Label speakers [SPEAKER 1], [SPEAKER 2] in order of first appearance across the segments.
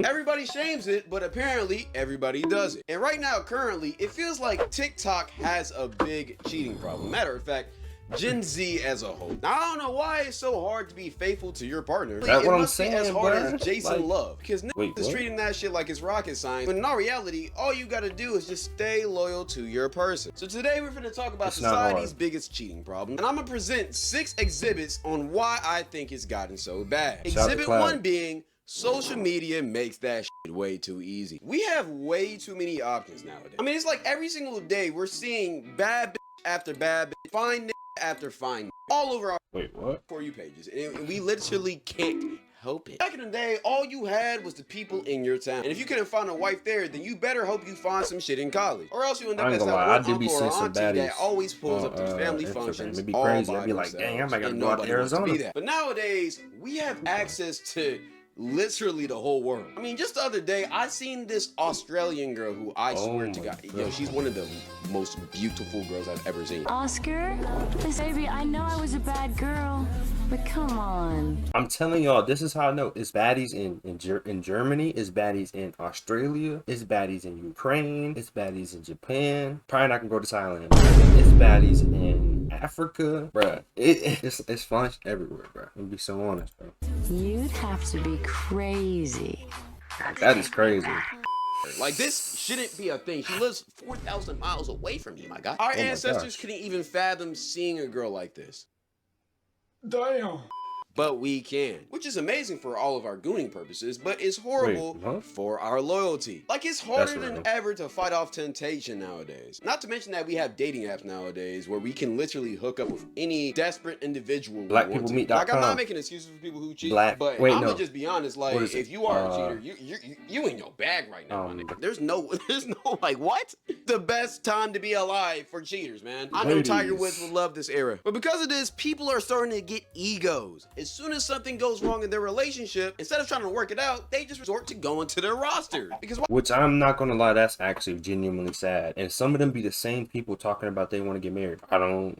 [SPEAKER 1] Everybody shames it, but apparently everybody does it. And right now, currently, it feels like TikTok has a big cheating problem. Matter of fact, Gen Z as a whole. Now, I don't know why it's so hard to be faithful to your partner.
[SPEAKER 2] That's what I'm
[SPEAKER 1] must
[SPEAKER 2] saying,
[SPEAKER 1] be as hard
[SPEAKER 2] bruh.
[SPEAKER 1] as Jason
[SPEAKER 2] Like,
[SPEAKER 1] Love. Because
[SPEAKER 2] wait,
[SPEAKER 1] is
[SPEAKER 2] what?
[SPEAKER 1] treating that shit like it's rocket science. When in all reality, all you gotta do is just stay loyal to your person. So today we're gonna talk about
[SPEAKER 2] It's not hard.
[SPEAKER 1] society's biggest cheating problem. And I'm gonna present 6 exhibits on why I think it's gotten so bad.
[SPEAKER 2] Shout out to
[SPEAKER 1] Exhibit
[SPEAKER 2] Cloud.
[SPEAKER 1] 1 being social media makes that shit way too easy. We have way too many options nowadays. I mean, it's like every single day we're seeing bad bitch after bad bitch, fine nigga after fine nigga, all over our
[SPEAKER 2] Wait, what?
[SPEAKER 1] For You pages. And we literally can't help it. Back in the day, all you had was the people in your town. And if you couldn't find a wife there, then you better hope you find some shit in college. Or else you end up
[SPEAKER 2] I ain't
[SPEAKER 1] as
[SPEAKER 2] gonna
[SPEAKER 1] that
[SPEAKER 2] lie, I
[SPEAKER 1] one
[SPEAKER 2] do be
[SPEAKER 1] uncle or
[SPEAKER 2] seeing some
[SPEAKER 1] auntie
[SPEAKER 2] baddies
[SPEAKER 1] that always pulls up to
[SPEAKER 2] on,
[SPEAKER 1] family
[SPEAKER 2] Instagram.
[SPEAKER 1] functions.
[SPEAKER 2] It'd be
[SPEAKER 1] all
[SPEAKER 2] crazy.
[SPEAKER 1] by
[SPEAKER 2] I'd be like,
[SPEAKER 1] themselves,
[SPEAKER 2] dang, I might gotta
[SPEAKER 1] and
[SPEAKER 2] go out to
[SPEAKER 1] nobody wants to be
[SPEAKER 2] Arizona.
[SPEAKER 1] that. But nowadays, we have access to literally the whole world. I mean, just the other day, I seen this Australian girl who I swear to
[SPEAKER 2] my
[SPEAKER 1] God, yo,
[SPEAKER 2] God.
[SPEAKER 1] she's one of the most beautiful girls I've ever seen.
[SPEAKER 3] Oscar? Baby, I know I was a bad girl, but come on.
[SPEAKER 2] I'm telling y'all, this is how I know. It's baddies in Germany. It's baddies in Australia. It's baddies in Ukraine. It's baddies in Japan. Probably not gonna go to Thailand. It's baddies in Africa, bruh. It's fun everywhere, bruh. I'm gonna be so honest, bro.
[SPEAKER 3] You'd have to be crazy.
[SPEAKER 2] That is crazy.
[SPEAKER 1] Like, this shouldn't be a thing. She lives 4,000 miles away from you, my guy. Our
[SPEAKER 2] Oh my
[SPEAKER 1] ancestors
[SPEAKER 2] gosh.
[SPEAKER 1] couldn't even fathom seeing a girl like this.
[SPEAKER 4] Damn.
[SPEAKER 1] But we can, which is amazing for all of our gooning purposes, but it's horrible
[SPEAKER 2] Wait, huh?
[SPEAKER 1] for our loyalty. Like, it's harder
[SPEAKER 2] That's
[SPEAKER 1] than
[SPEAKER 2] real.
[SPEAKER 1] ever to fight off temptation nowadays. Not to mention that we have dating apps nowadays where we can literally hook up with any desperate individual we want to.
[SPEAKER 2] BlackPeopleMeet.com.
[SPEAKER 1] Like, I'm not making excuses for people who cheat,
[SPEAKER 2] Black-
[SPEAKER 1] but
[SPEAKER 2] wait,
[SPEAKER 1] I'm gonna
[SPEAKER 2] no.
[SPEAKER 1] just be honest. Like,
[SPEAKER 2] What is it?
[SPEAKER 1] if you are a cheater, you in your bag right now, my nigga. There's no like, what? The best time to be alive for cheaters, man. I know Tiger
[SPEAKER 2] Ladies.
[SPEAKER 1] Woods would love this era, but because of this, people are starting to get egos. As soon as something goes wrong in their relationship, instead of trying to work it out, they just resort to going to their roster. Because
[SPEAKER 2] Which I'm not gonna lie, that's actually genuinely sad. And some of them be the same people talking about they want to get married. I don't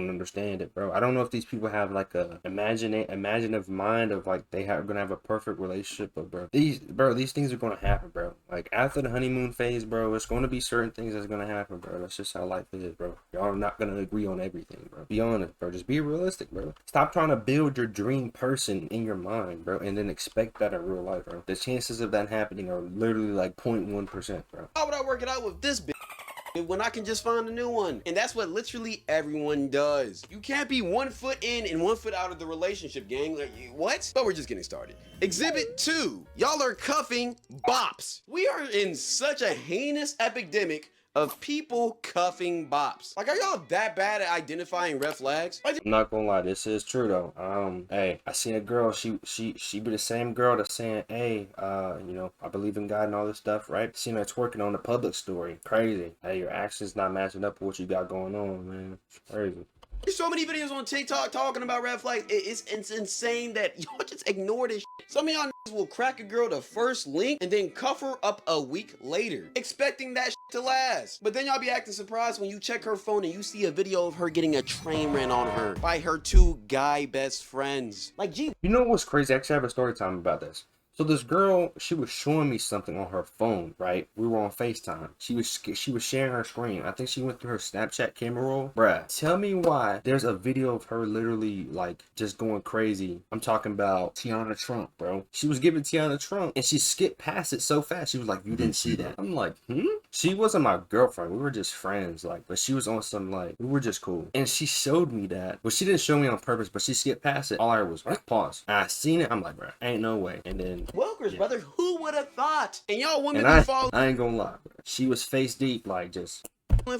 [SPEAKER 2] understand it, bro. I don't know if these people have like a imaginative mind of like gonna have a perfect relationship, but these things are gonna happen, bro. Like after the honeymoon phase, bro, it's gonna be certain things that's gonna happen, bro. That's just how life is, bro. Y'all are not gonna agree on everything, bro. Be honest, bro. Just be realistic, bro. Stop trying to build your dream person in your mind, bro, and then expect that in real life, bro. The chances of that happening are literally like 0.1%, bro.
[SPEAKER 1] why would I work it out with this bitch when I can just find a new one? And that's what literally everyone does. You can't be 1 foot in and 1 foot out of the relationship, gang. Like, what? But we're just getting started. Exhibit 2. Y'all are cuffing bops. We are in such a heinous epidemic of people cuffing bops. Like, are y'all that bad at identifying red flags? Like,
[SPEAKER 2] I'm not gonna lie, this is true though. Hey, I seen a girl, she be the same girl that's saying, hey, you know, I believe in God and all this stuff, right? Seen her twerking on the public story. Crazy. Hey, your actions not matching up with what you got going on, man. It's crazy.
[SPEAKER 1] There's so many videos on TikTok talking about red flags. It's insane that y'all just ignore this shit. Some of y'all niggas will crack a girl the first link and then cuff her up a week later, expecting that shit to last. But then y'all be acting surprised when you check her phone and you see a video of her getting a train ran on her by her 2 guy best friends. Like, gee.
[SPEAKER 2] You know what's crazy? Actually, I have a story time about this. So this girl, she was showing me something on her phone, right? We were on FaceTime. She was sharing her screen. I think she went through her Snapchat camera roll. Bruh, tell me why there's a video of her literally like just going crazy. I'm talking about Tiana Trump, bro. She was giving Tiana Trump and she skipped past it so fast. She was like, you didn't see that? I'm like, She wasn't my girlfriend. We were just friends, like, but she was on some like, we were just cool. And she showed me that, but she didn't show me on purpose, but she skipped past it. All I heard was, pause. And I seen it. I'm like, bruh, ain't no way. And then
[SPEAKER 1] Wilkers, brother, who would have thought? And y'all women
[SPEAKER 2] and
[SPEAKER 1] be following
[SPEAKER 2] I ain't gonna lie, bro. She was face deep, like just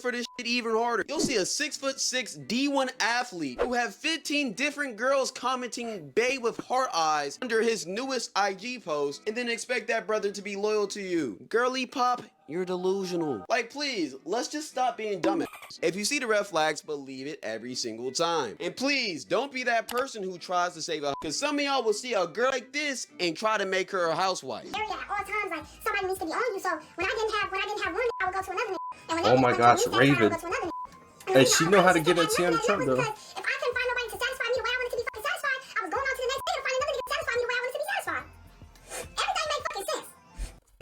[SPEAKER 1] for this shit even harder. You'll see a 6'6" D1 athlete who have 15 different girls commenting babe with heart eyes under his newest IG post and then expect that brother to be loyal to you. Girly pop, you're delusional. Like, please, let's just stop being dumb. If you see the red flags, believe it every single time. And please, don't be that person who tries to save a, because some of y'all will see a girl like this and try to make her a housewife.
[SPEAKER 5] Area at all times, like somebody needs to be on you. So when I didn't have one, I would go to another. And when
[SPEAKER 2] Oh my gosh,
[SPEAKER 5] I would
[SPEAKER 2] Raven.
[SPEAKER 5] go to another.
[SPEAKER 2] Hey, she know how to get at Tiana Trump though.
[SPEAKER 5] Because if I couldn't find nobody to satisfy me the way I wanted to be fucking satisfied, I was going on to the next day to find another nigga to satisfy me the way I wanted to be satisfied. Everything makes fucking sense.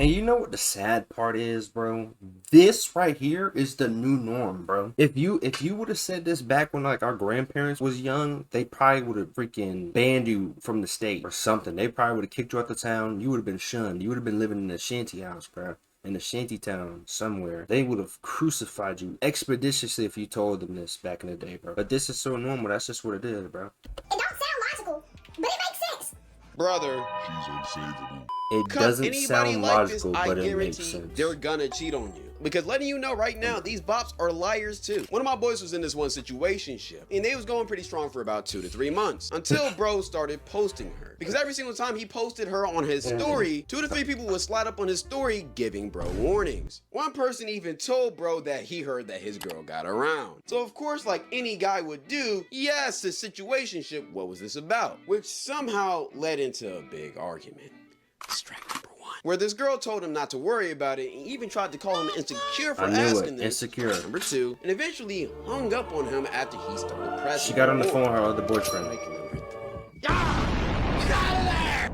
[SPEAKER 2] And you know what the sad part is, bro? This right here is the new norm, bro. If you would have said this back when like our grandparents was young, they probably would have freaking banned you from the state or something. They probably would have kicked you out the town. You would have been shunned. You would have been living in a shanty house, bro. In a shanty town somewhere. They would have crucified you expeditiously if you told them this back in the day, bro. But this is so normal. That's just what it is, bro.
[SPEAKER 5] It don't sound logical, but it makes sense.
[SPEAKER 1] Brother,
[SPEAKER 2] It
[SPEAKER 1] come
[SPEAKER 2] doesn't
[SPEAKER 1] anybody
[SPEAKER 2] sound
[SPEAKER 1] like
[SPEAKER 2] logical,
[SPEAKER 1] this, I
[SPEAKER 2] but it makes
[SPEAKER 1] guarantee
[SPEAKER 2] sense.
[SPEAKER 1] they're gonna cheat on you. Because letting you know right now, these bops are liars too. One of my boys was in this one situationship, and they was going pretty strong for about 2 to 3 months until bro started posting her. Because every single time he posted her on his story, 2 to 3 people would slide up on his story giving bro warnings. One person even told bro that he heard that his girl got around. So of course, like any guy would do, he asked his situationship, what was this about? Which somehow led into a big argument. Strike number 1. Where this girl told him not to worry about it and even tried to call him insecure for
[SPEAKER 2] I knew
[SPEAKER 1] asking
[SPEAKER 2] it.
[SPEAKER 1] this.
[SPEAKER 2] Insecure.
[SPEAKER 1] Number 2, and eventually hung up on him after he started pressing.
[SPEAKER 2] She got on the
[SPEAKER 1] more.
[SPEAKER 2] phone with her other boyfriend.
[SPEAKER 1] Strike number 3. Get out of there!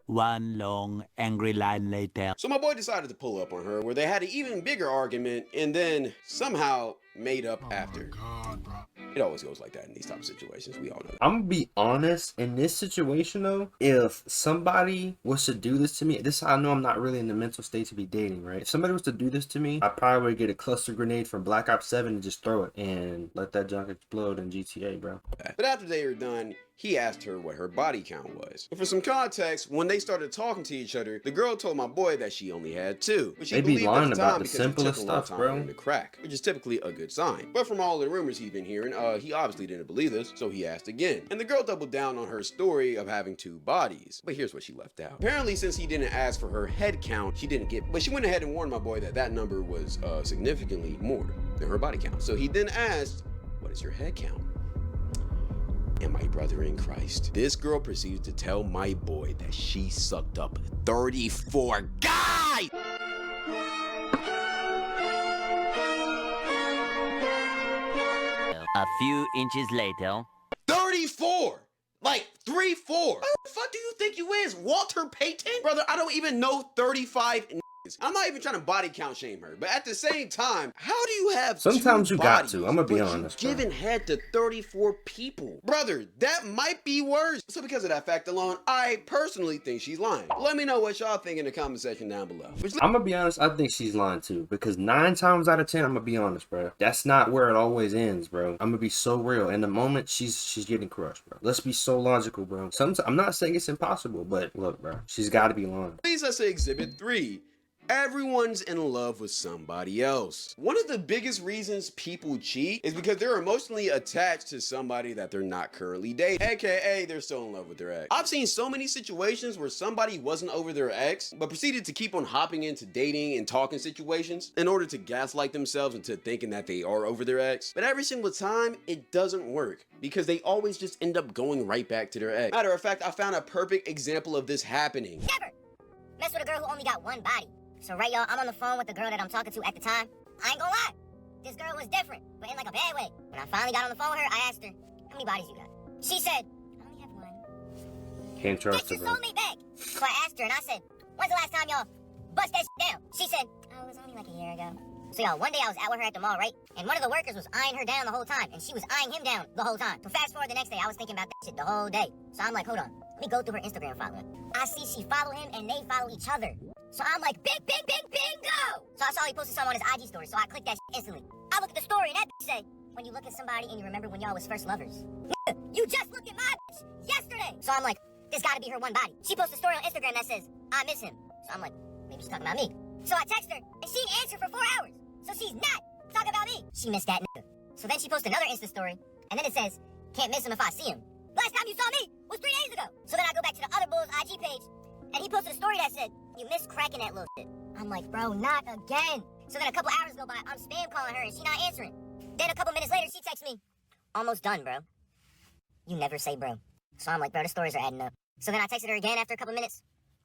[SPEAKER 6] One long, angry line later.
[SPEAKER 1] So my boy decided to pull up on her where they had an even bigger argument and then somehow made up after.
[SPEAKER 4] God, bro.
[SPEAKER 1] It always goes like that in these type of situations. We all know that.
[SPEAKER 2] I'm gonna be honest, in this situation though, if somebody was to do this to me, this is how I know I'm not really in the mental state to be dating, right? If somebody was to do this to me, I probably would get a cluster grenade from Black Ops 7 and just throw it and let that junk explode in GTA, bro.
[SPEAKER 1] But after they were done, he asked her what her body count was. And for some context, when they started talking to each other, the girl told my boy that she only had 2. But she
[SPEAKER 2] They be
[SPEAKER 1] believed
[SPEAKER 2] lying
[SPEAKER 1] at the
[SPEAKER 2] about
[SPEAKER 1] time
[SPEAKER 2] the
[SPEAKER 1] because it took
[SPEAKER 2] simplest
[SPEAKER 1] a long
[SPEAKER 2] stuff,
[SPEAKER 1] time
[SPEAKER 2] bro.
[SPEAKER 1] for him to crack, which is typically a good sign. But from all the rumors he'd been hearing, he obviously didn't believe this, so he asked again. And the girl doubled down on her story of having 2 bodies. But here's what she left out. Apparently, since he didn't ask for her head count, she didn't get, but she went ahead and warned my boy that that number was significantly more than her body count. So he then asked, what is your head count? And my brother in Christ, this girl proceeded to tell my boy that she sucked up 34 guys!
[SPEAKER 6] A few inches later.
[SPEAKER 1] 34! Like 3-4. What the fuck do you think you is? Walter Payton? Brother, I don't even know 35 niggas. I'm not even trying to body count shame her, but at the same time, how do you have
[SPEAKER 2] Sometimes
[SPEAKER 1] 2
[SPEAKER 2] you got
[SPEAKER 1] bodies,
[SPEAKER 2] to. I'ma be
[SPEAKER 1] but
[SPEAKER 2] honest,
[SPEAKER 1] you
[SPEAKER 2] bro.
[SPEAKER 1] giving head to 34 people? Brother, that might be worse. So because of that fact alone, I personally think she's lying. Let me know what y'all think in the comment section down below.
[SPEAKER 2] I'm gonna be honest, I think she's lying too. Because 9 times out of 10, I'm gonna be honest, bro. That's not where it always ends, bro. I'm gonna be so real. In the moment, she's getting crushed, bro. Let's be so logical, bro. Sometimes I'm not saying it's impossible, but look, bro, she's got to be lying.
[SPEAKER 1] Please, let's say Exhibit 3. Everyone's in love with somebody else. One of the biggest reasons people cheat is because they're emotionally attached to somebody that they're not currently dating, aka they're still in love with their ex. I've seen so many situations where somebody wasn't over their ex but proceeded to keep on hopping into dating and talking situations in order to gaslight themselves into thinking that they are over their ex. But every single time it doesn't work because they always just end up going right back to their ex. Matter of fact, I found a perfect example of this happening.
[SPEAKER 5] Never mess with a girl who only got 1 body. So right, y'all, I'm on the phone with the girl that I'm talking to at the time. I ain't gonna lie, this girl was different, but in like a bad way. When I finally got on the phone with her, I asked her, how many bodies you got? She said, I only have 1.
[SPEAKER 2] Can't trust
[SPEAKER 5] Bitch,
[SPEAKER 2] her,
[SPEAKER 5] you
[SPEAKER 2] bro.
[SPEAKER 5] sold me back. So I asked her and I said, when's the last time y'all bust that shit down? She said, oh, it was only like a year ago. So y'all, one day I was out with her at the mall, right? And one of the workers was eyeing her down the whole time, and she was eyeing him down the whole time. So fast forward the next day, I was thinking about that shit the whole day. So I'm like, hold on, let me go through her Instagram following. I see she follow him and they follow each other. So I'm like, bing, bing, bing, bingo! So I saw he posted something on his IG story, so I clicked that shit instantly. I look at the story and that bitch said, when you look at somebody and you remember when y'all was first lovers. You just looked at my bitch yesterday! So I'm like, this gotta be her 1 body. She posted a story on Instagram that says, I miss him. So I'm like, maybe she's talking about me. So I text her, and she didn't answer for 4 hours. So she's not talking about me. She missed that nigga. So then she posted another Insta story, and then it says, can't miss him if I see him. Last time you saw me was 3 days ago. So then I go back to the other bull's IG page, and he posted a story that said, you missed cracking that little shit. I'm like, bro, not again. So then a couple hours go by, I'm spam calling her, and she not answering. Then a couple minutes later, she texts me, almost done, bro. You never say bro. So I'm like, bro, the stories are adding up. So then I texted her again after a couple minutes.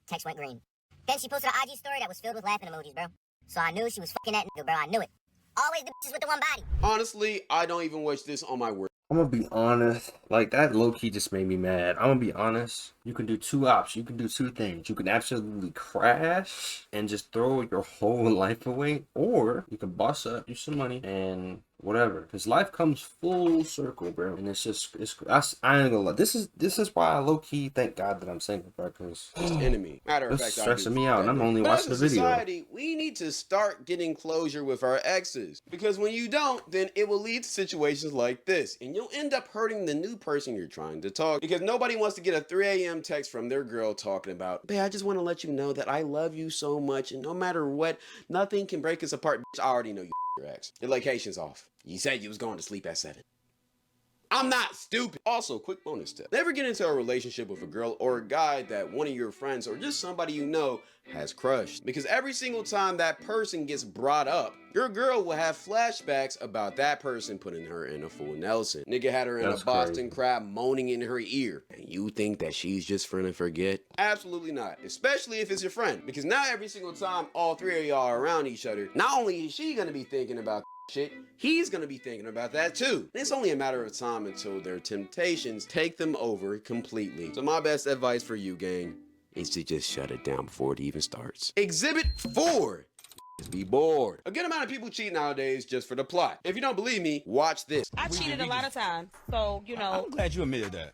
[SPEAKER 5] Text went green. Then she posted an IG story that was filled with laughing emojis, bro. So I knew she was fucking that nigga, bro. I knew it. Always the bitches with the 1 body.
[SPEAKER 1] Honestly, I don't even wish this on my worst.
[SPEAKER 2] I'm gonna be honest. Like, that low-key just made me mad. I'm gonna be honest. You can do two options. You can do two things. You can absolutely crash and just throw your whole life away, or you can boss up, do some money, and whatever. Because life comes full circle, bro. And it's just, I ain't gonna lie. This is why I low-key thank God that I'm single, bro. Because
[SPEAKER 1] enemy. Matter of
[SPEAKER 2] it's
[SPEAKER 1] fact,
[SPEAKER 2] stressing me out, and I'm only
[SPEAKER 1] but
[SPEAKER 2] watching
[SPEAKER 1] as
[SPEAKER 2] the
[SPEAKER 1] a
[SPEAKER 2] video.
[SPEAKER 1] society, we need to start getting closure with our exes. Because when you don't, then it will lead to situations like this. And you'll end up hurting the new person you're trying to talk. Because nobody wants to get a 3 a.m. text from their girl talking about, babe, I just want to let you know that I love you so much. And no matter what, nothing can break us apart. Bitch, I already know you your ex. Your location's off. You said you was going to sleep at 7. I'm not stupid. Also, quick bonus tip. Never get into a relationship with a girl or a guy that one of your friends or just somebody you know has crushed. Because every single time that person gets brought up, your girl will have flashbacks about that person putting her in a full Nelson. Nigga had her in
[SPEAKER 2] That's
[SPEAKER 1] a Boston
[SPEAKER 2] crazy.
[SPEAKER 1] crab moaning in her ear. And you think that she's just finna forget? Absolutely not. Especially if it's your friend. Because now every single time all three of y'all are around each other, not only is she gonna be thinking about shit, he's gonna be thinking about that too. And it's only a matter of time until their temptations take them over completely. So my best advice for you, gang, is to just shut it down before it even starts. Exhibit 4. Just be bored. A good amount of people cheat nowadays just for the plot. If you don't believe me, watch this.
[SPEAKER 7] I cheated a lot of times, so you know.
[SPEAKER 8] I'm glad you admitted that.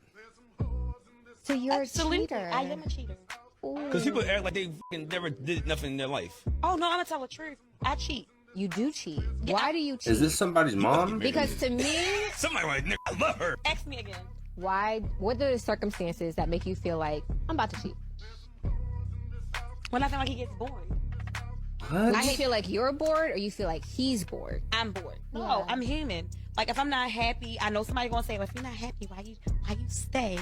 [SPEAKER 9] So you're
[SPEAKER 7] Absolutely,
[SPEAKER 9] a cheater.
[SPEAKER 7] I am a cheater.
[SPEAKER 8] Because people act like they never did nothing in their life.
[SPEAKER 7] Oh no, I'm gonna tell the truth. I cheat.
[SPEAKER 9] You do cheat. Why do you cheat?
[SPEAKER 2] Is this somebody's mom?
[SPEAKER 9] Because to me,
[SPEAKER 8] Somebody like, nigga, I love her.
[SPEAKER 7] Ask me again.
[SPEAKER 9] why? What are the circumstances that make you feel like I'm about to cheat?
[SPEAKER 7] When I feel like he gets bored,
[SPEAKER 2] What?
[SPEAKER 9] Do you feel like you're bored, or you feel like he's bored?
[SPEAKER 7] I'm bored. No,
[SPEAKER 9] Yeah.
[SPEAKER 7] I'm human. Like if I'm not happy, I know somebody gonna say, well, if you're not happy, why you stay?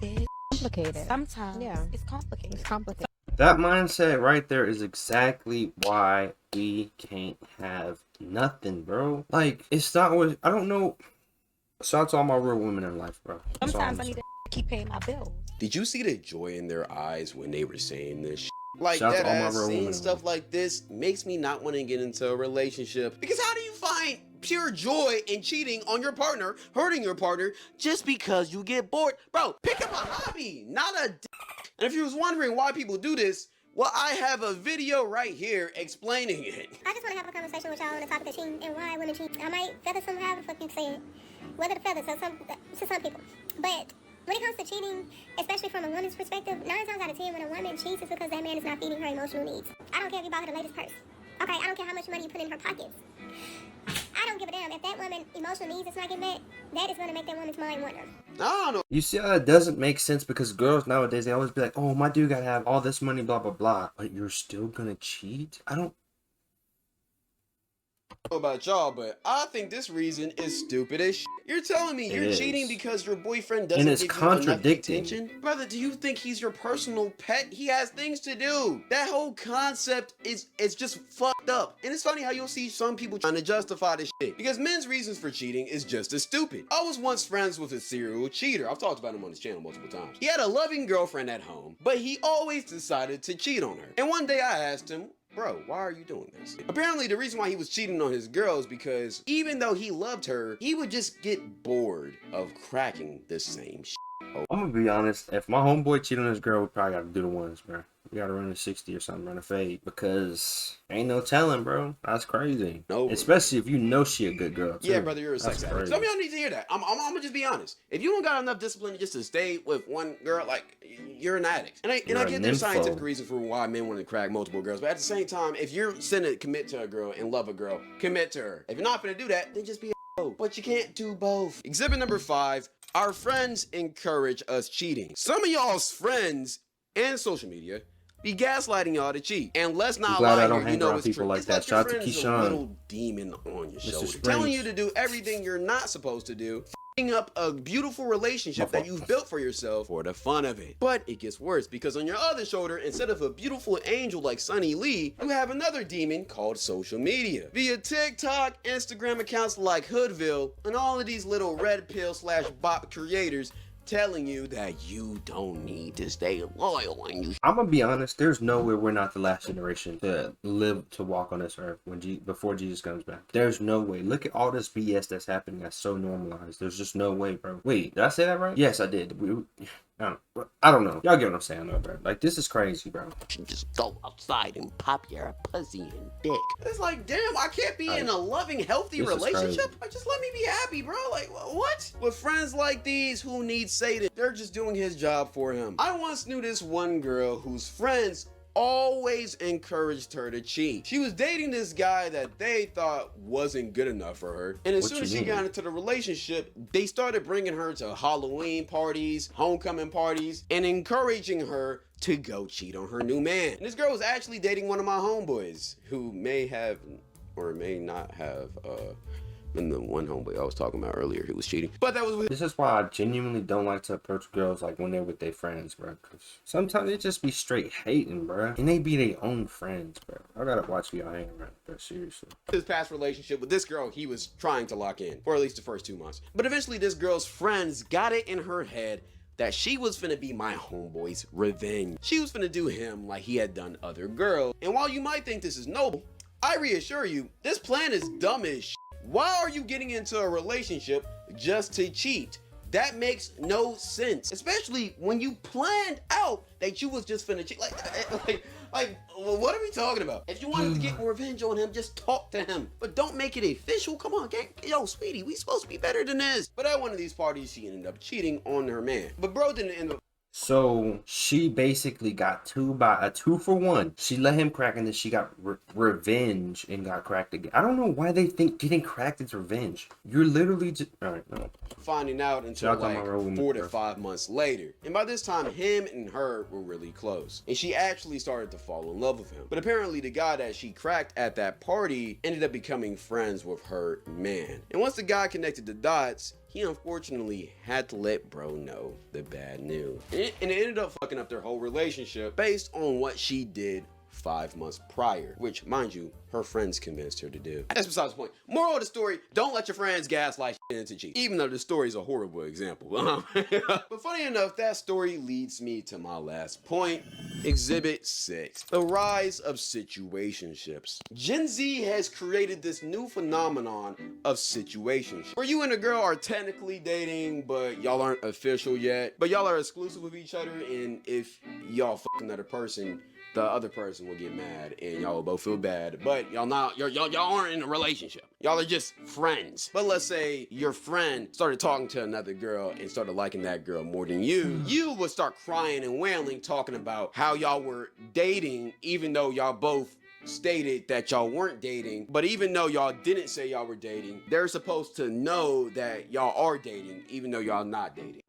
[SPEAKER 7] Bitch.
[SPEAKER 9] Complicated.
[SPEAKER 7] Sometimes
[SPEAKER 9] Yeah.
[SPEAKER 7] it's complicated.
[SPEAKER 9] It's complicated.
[SPEAKER 2] That mindset right there is exactly why we can't have nothing, bro. Like, it's not what, I don't know. Shout out to all my real women in life, bro. That's all
[SPEAKER 7] Sometimes
[SPEAKER 2] I'm
[SPEAKER 7] I need
[SPEAKER 2] saying.
[SPEAKER 7] to keep paying my bills.
[SPEAKER 1] Did you see the joy in their eyes when they were saying this shit? Like
[SPEAKER 2] Shout out
[SPEAKER 1] that
[SPEAKER 2] to all my
[SPEAKER 1] ass
[SPEAKER 2] real
[SPEAKER 1] seeing
[SPEAKER 2] women.
[SPEAKER 1] stuff like this makes me not want to get into a relationship. Because how do you find pure joy in cheating on your partner, hurting your partner, just because you get bored? Bro, pick up a hobby, not a d. And if you was wondering why people do this, well, I have a video right here explaining it.
[SPEAKER 10] I just want to have a conversation with y'all on the topic of cheating and why women cheat. I might feather some, however the fuck you say it. Whether the feather to some people. But when it comes to cheating, especially from a woman's perspective, 9 times out of 10 when a woman cheats, it's because that man is not feeding her emotional needs. I don't care if you bought her the latest purse. Okay, I don't care how much money you put in her pockets. I don't give a damn. If that woman emotional needs is not getting met, that is going to make that woman's mind wander.
[SPEAKER 1] I don't know
[SPEAKER 2] You see how that doesn't make sense, because girls nowadays, they always be like, oh, my dude gotta have all this money, blah, blah, blah. But you're still gonna cheat? I don't.
[SPEAKER 1] about y'all, but I think this reason is stupid as shit. You're telling me you're
[SPEAKER 2] It
[SPEAKER 1] cheating
[SPEAKER 2] is.
[SPEAKER 1] because your boyfriend doesn't
[SPEAKER 2] it's
[SPEAKER 1] give you enough
[SPEAKER 2] contradicting.
[SPEAKER 1] attention? Brother, do you think he's your personal pet? He has things to do. That whole concept is just fucked up. And it's funny how you'll see some people trying to justify this shit. Because men's reasons for cheating is just as stupid. I was once friends with a serial cheater. I've talked about him on his channel multiple times. He had a loving girlfriend at home, but he always decided to cheat on her. And one day I asked him, bro, why are you doing this? Apparently the reason why he was cheating on his girl is because even though he loved her, he would just get bored of cracking the same shit.
[SPEAKER 2] I'm gonna be honest. If my homeboy cheated on his girl, we probably gotta do the ones, bro. We gotta run a 60 or something, run a fade, because ain't no telling, bro. That's crazy.
[SPEAKER 1] No.
[SPEAKER 2] Especially if you know she a good girl, too.
[SPEAKER 1] Yeah, brother, you're a sex
[SPEAKER 2] That's
[SPEAKER 1] addict.
[SPEAKER 2] crazy.
[SPEAKER 1] Some of y'all need to hear that. I'm gonna just be honest. If you don't got enough discipline just to stay with one girl, like, you're an addict. And I
[SPEAKER 2] You're
[SPEAKER 1] get
[SPEAKER 2] an
[SPEAKER 1] there's
[SPEAKER 2] nympho.
[SPEAKER 1] scientific reasons for why men want to crack multiple girls, but at the same time, if you're to commit to a girl and love a girl, commit to her. If you're not gonna do that, then just be a hoe. But you can't do both. Exhibit number 5. Our friends encourage us cheating. Some of y'all's friends and social media be gaslighting y'all to cheat. And let's not
[SPEAKER 2] glad I
[SPEAKER 1] lie
[SPEAKER 2] don't
[SPEAKER 1] here,
[SPEAKER 2] hang
[SPEAKER 1] you know
[SPEAKER 2] around
[SPEAKER 1] it's
[SPEAKER 2] people
[SPEAKER 1] true.
[SPEAKER 2] like
[SPEAKER 1] It's
[SPEAKER 2] that.
[SPEAKER 1] like your
[SPEAKER 2] Shout out to
[SPEAKER 1] friend's a
[SPEAKER 2] Keyshawn.
[SPEAKER 1] little demon on your
[SPEAKER 2] Mr.
[SPEAKER 1] shoulder,
[SPEAKER 2] Springs.
[SPEAKER 1] telling you to do everything you're not supposed to do, f***ing up a beautiful relationship that you've built for yourself for the fun of it. But it gets worse, because on your other shoulder, instead of a beautiful angel like Sunny Lee, you have another demon called social media. Via TikTok, Instagram accounts like Hoodville, and all of these little red pill / bot creators telling you that you don't need to stay loyal and you
[SPEAKER 2] I'm gonna be honest. There's no way we're not the last generation to live to walk on this earth before Jesus comes back. There's no way. Look at all this BS that's happening. That's so normalized. There's just no way, bro. Wait, did I say that right? Yes, I did. I don't know. Y'all get what I'm saying, though, bro. Like, this is crazy, bro.
[SPEAKER 1] just go outside and pop your pussy and dick. It's like, damn, I can't be in a loving, healthy relationship. Like, just let me be happy, bro. Like, what? With friends like these who need Satan, they're just doing his job for him. I once knew this one girl whose friends always encouraged her to cheat. She was dating this guy that they thought wasn't good enough for her. And as soon as she got into the relationship, they started bringing her to Halloween parties, homecoming parties, and encouraging her to go cheat on her new man. And this girl was actually dating one of my homeboys who may have or may not have been the one homeboy I was talking about earlier who was cheating. But that was
[SPEAKER 2] This is why I genuinely don't like to approach girls like when they're with their friends, bro. Cause sometimes they just be straight hating, bro. And they be their own friends, bro. I gotta watch y'all hang around, bro. Seriously.
[SPEAKER 1] His past relationship with this girl he was trying to lock in for at least the first 2 months. But eventually this girl's friends got it in her head that she was finna be my homeboy's revenge. She was finna do him like he had done other girls. And while you might think this is noble, I reassure you, this plan is dumb as shit. Why are you getting into a relationship just to cheat? That makes no sense, especially when you planned out that you was just finna cheat. Like, what are we talking about? If you wanted to get revenge on him, just talk to him, but don't make it official. Come on, gang. Yo, sweetie, we supposed to be better than this. But at one of these parties, she ended up cheating on her man. But bro didn't end up.
[SPEAKER 2] So she basically got a 2-for-1. She let him crack, and then she got revenge and got cracked again. I don't know why they think getting cracked is revenge. You're literally just no.
[SPEAKER 1] Finding out until like 4 to 5 months later. And by this time, him and her were really close. And she actually started to fall in love with him. But apparently the guy that she cracked at that party ended up becoming friends with her man. And once the guy connected the dots, he unfortunately had to let bro know the bad news. And it ended up fucking up their whole relationship based on what she did 5 months prior, which, mind you, her friends convinced her to do. That's besides the point. Moral of the story, don't let your friends gaslight shit into cheat, even though the story is a horrible example. But funny enough, that story leads me to my last point. Exhibit 6, the rise of situationships. Gen Z has created this new phenomenon of situationships, where you and a girl are technically dating, but y'all aren't official yet, but y'all are exclusive with each other, and if y'all fuck another person, the other person will get mad and y'all will both feel bad, but y'all aren't in a relationship. Y'all are just friends. But let's say your friend started talking to another girl and started liking that girl more than you. You would start crying and wailing, talking about how y'all were dating, even though y'all both stated that y'all weren't dating. But even though y'all didn't say y'all were dating, they're supposed to know that y'all are dating, even though y'all not dating.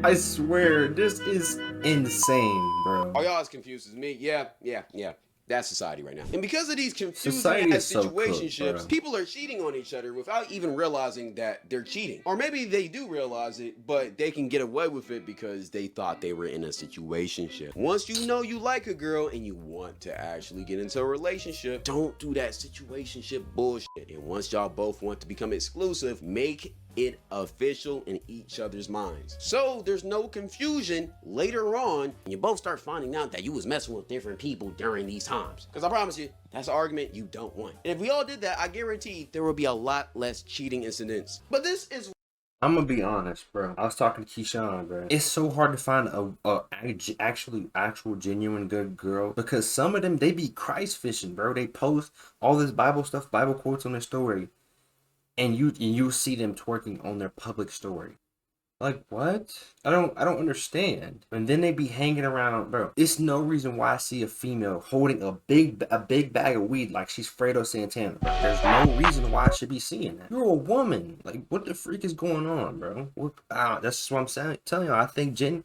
[SPEAKER 2] I swear, this is insane, bro.
[SPEAKER 1] Are y'all as confused as me? Yeah. That's society right now. And because of these confusing
[SPEAKER 2] Society
[SPEAKER 1] ass
[SPEAKER 2] is so
[SPEAKER 1] situationships,
[SPEAKER 2] cooked,
[SPEAKER 1] people are cheating on each other without even realizing that they're cheating. Or maybe they do realize it, but they can get away with it because they thought they were in a situationship. Once you know you like a girl and you want to actually get into a relationship, don't do that situationship bullshit. And once y'all both want to become exclusive, make it official in each other's minds, so there's no confusion later on when you both start finding out that you was messing with different people during these times. Because I promise you, that's an argument you don't want. And if we all did that, I guarantee there will be a lot less cheating incidents. But this is,
[SPEAKER 2] I'm gonna be honest, bro. I was talking to Keyshawn, bro. It's so hard to find a actual genuine good girl, because some of them, they be Christ fishing, bro. They post all this Bible stuff, Bible quotes on their story, and you see them twerking on their public story. Like, what? I don't understand. And then they be hanging around, bro. It's no reason why I see a female holding a big bag of weed like she's Fredo Santana. There's no reason why I should be seeing that. You're a woman. Like, what the freak is going on, bro? That's just what I'm saying. Telling you, I think Gen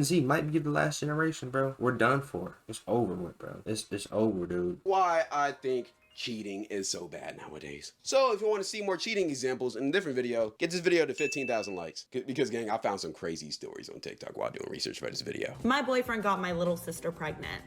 [SPEAKER 2] Z might be the last generation, bro. We're done for. It's over with, bro. It's over, dude.
[SPEAKER 1] why I think cheating is so bad nowadays. So if you want to see more cheating examples in a different video, get this video to 15,000 likes. Because gang, I found some crazy stories on TikTok while doing research for this video.
[SPEAKER 11] My boyfriend got my little sister pregnant.